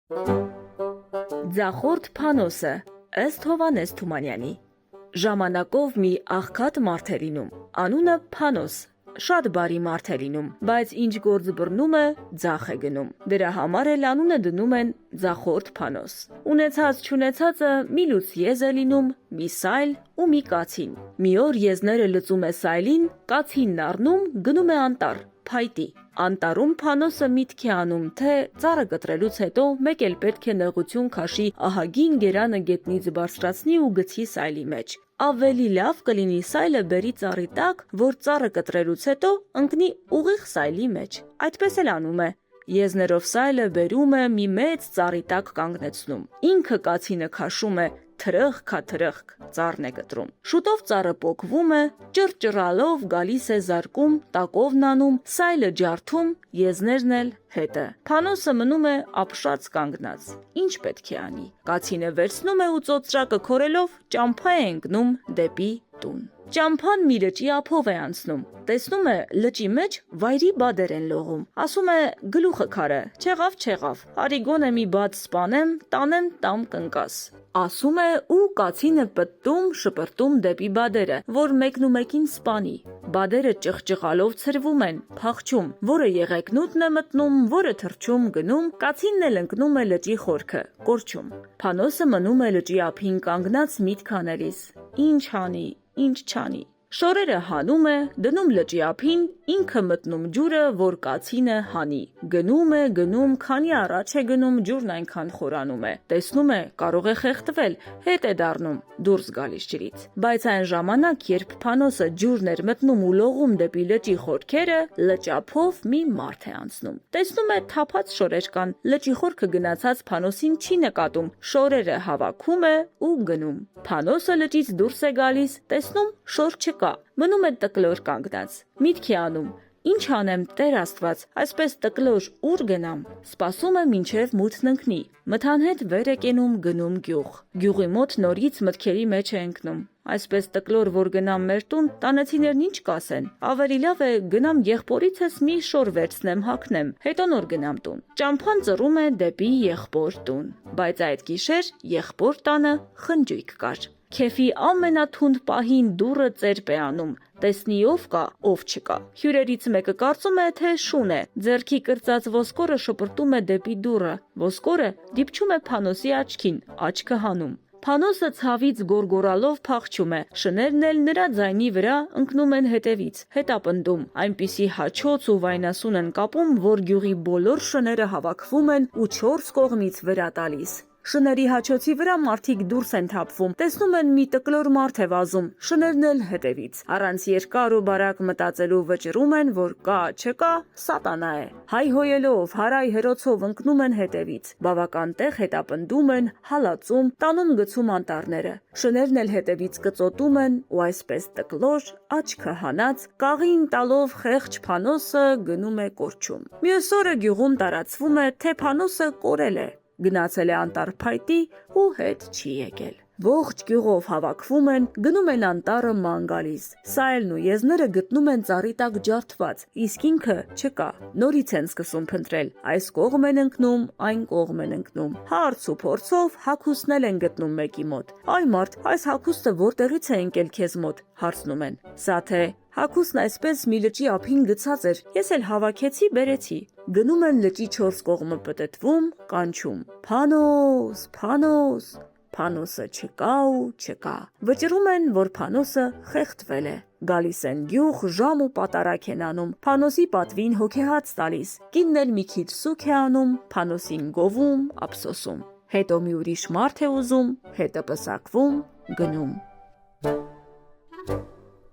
Ձախորդ Փանոսը ըստ Հովհաննես Թումանյանի։ Ժամանակով մի աղքատ մարդ է լինում, անունը Փանոս, շատ բարի մարդ է լինում, բայց ինչ գործ բռնում է, ձախ է գնում, դրա համար էլ անունը դնում են Ձախորդ Փանոս։ Ունեցած չունեցածը մի լուց եզ է լինում, մի սայլ ու մի կացին։ Մի օր եզները լծում է սայլին, կացինն առնում, գնում է անտառ, փայտի։ Անտառում Փանոսը միտք է անում, թե ծառը կտրելուց հետո մեկ էլ պետք է նեղություն քաշի ահագին գերանը գետնից բարձրացնի ու գցի սայլի մեջ։ Ավելի լավ կլինի սայլը բերի ծառի տակ, որ ծառը կտրելուց հետո ընկնի ուղիղ սայլի մեջ։ Այդպես էլ անում է։ Եզներով սայլը բերում է մի մեծ ծառի տակ կանգնեցնում։ Ինքը կացինը քաշում է, թրըխք, ծառն է կտրում։ Շուտով ծառը պոկվում է, ճռճռալով գալիս է զարկում, տակովն անում, սայլը ջարդում, եզներն էլ հետը։ Փանոսը մնում է ապշած կանգնած։ Ինչ պետք է անի։ Կացինը վերցնում է ու ծոծրակը քորելով ճամփա է ընկնում դեպի տուն։ Ճամփան մի լճի ափով է անցնում։ Տեսնում է լճի մեջ վայրի բադեր են լողում։ Ասում է գլուխը քարը, չեղավ, արի գոնե մի բադ սպանեմ, տանեմ տամ կնկաս։ Ասում է ու կացինը պտտում, շպրտում դեպի բադերը, որ մեկնումեկին սպանի։ Բադերը ճղճղալով ցրվում են, փախչում, որը եղեգնուտն է մտնում, որը թռչում գնում, կացինն էլ ընկնում է լճի խորքը, կորչում։ Փանոսը մնում է լճի ափին կանգնած միտք անելիս։ Ինչ անի, ինչ չանի։ Շորերը հանում է, դնում լճի ափին, ինքը մտնում ջուրը, որ կացինը հանի։ Գնում, քանի առաջ է գնում, ջուրն այնքան խորանում է։ Տեսնում է, կարող է խեղդվել, հետ է դառնում, դուրս գալիս ջրից։ Բայց այն ժամանակ, երբ Փանոսը ջուրն էր մտնում ու լողում դեպի լճի խորքերը, լճափով մի մարդ է անցնում։ Տեսնում է թափած շորեր կան, լճի խորքը գնացած Փանոսին չի նկատում, շորերը հավաքում է ու գնում։ Փանոսը լճից դուրս է գալիս, տեսնում շոր չկա, մնում է տկլոր կանգնած։ Միտք է անում. ինչ անեմ, Տեր Աստված, այսպես տկլոր ուր գնամ։ Սպասում է մինչև մութն ընկնի։ Մթան հետ վեր է կենում, գնում գյուղ։ Գյուղի մոտ նորից մտքերի մեջ է ընկնում։ Այսպես տկլոր որ գնամ մեր տուն, տանեցիներն ինչ կասեն։ Ավելի լավ է գնամ եղբորիցս մի շոր վերցնեմ, հագնեմ, հետո նոր գնամ տուն։ Ճամփան ծռում է դեպի եղբոր տուն։ Բայց այդ գիշեր եղբոր տանը խնջույք կար։ Քեֆի ամենաթունդ պահին դուռը ծերպ է անում, տեսնի ով կա, ով չկա։ Հյուրերից մեկը կարծում է, թե շուն է, ձեռքի կրծած ոսկորը շպրտում է դեպի դուռը, ոսկորը դիպչում է Փանոսի աչքին, աչքը հանում։ Փանոսը ցավից գորգորալով փախչում է, շներն էլ նրա ձայնի վրա ընկնում են հետևից, հետապնդում, այնպիսի հաչոց ու վայնասուն են կապում, որ գյուղի բոլոր շները հավաքվում են ու 4 կողմից վրա տալիս։ Շների հաչոցի վրա մարդիկ դուրս են թափվում, տեսնում են մի տկլոր մարդ է վազում, շներն էլ հետևից։ Առանց երկար ու բարակ մտածելու վճռում են, որ կա, չկա, սատանա է։ Հայհոյելով, հարայ հրոցով ընկնում են հետևից։ Բավական տեղ հետապնդում են, հալածում, տանում գցում անտառները։ Շներն էլ հետևից կծոտում են ու այսպես տկլոր, աչքը հանած, կաղին տալով խեղճ Փանոսը գնում է կորչում։ Մյուս օրը գյուղում տարածվում է, թե Փանոսը կորել է։ Գնացել է անտառ փայտի ու հետ չի եկել։ Ողջ գյուղով հավաքվում են, գնում են անտառը ման գալիս։ Սայլն ու եզները գտնում են ծառի տակ ջարդված, իսկ ինքը չկա։ Նորից են սկսում փնտրել։ Այս կողմ են ընկնում, այն կողմ են ընկնում։ Հարց ու փորձով հագուստնել են գտնում մեկի մոտ։ Այ մարդ, այս հագուստը որտեղից է ընկել քեզ մոտ, հարցնում են։ Սա թե հագուստն այսպես մի լճի ափին գցած էր, ես էլ հավաքեցի, բերեցի։ Գնում են լճի 4 կողմը պտտվում, կանչում. Փանոս, Փանոս։ Փանոսը չկա ու չկա։ Վճռում են, որ Փանոսը խեղդվել է։ Գալիս են գյուղ, ժամ ու պատարակ են անում, Փանոսի պատվին հոգեհաց տալիս։ Կինն էլ մի քիչ սուք է անում, Փանոսին գովում, ափսոսում։ Հետո մի ուրիշ մարդ է ուզում, հետը պսակվում, գնում։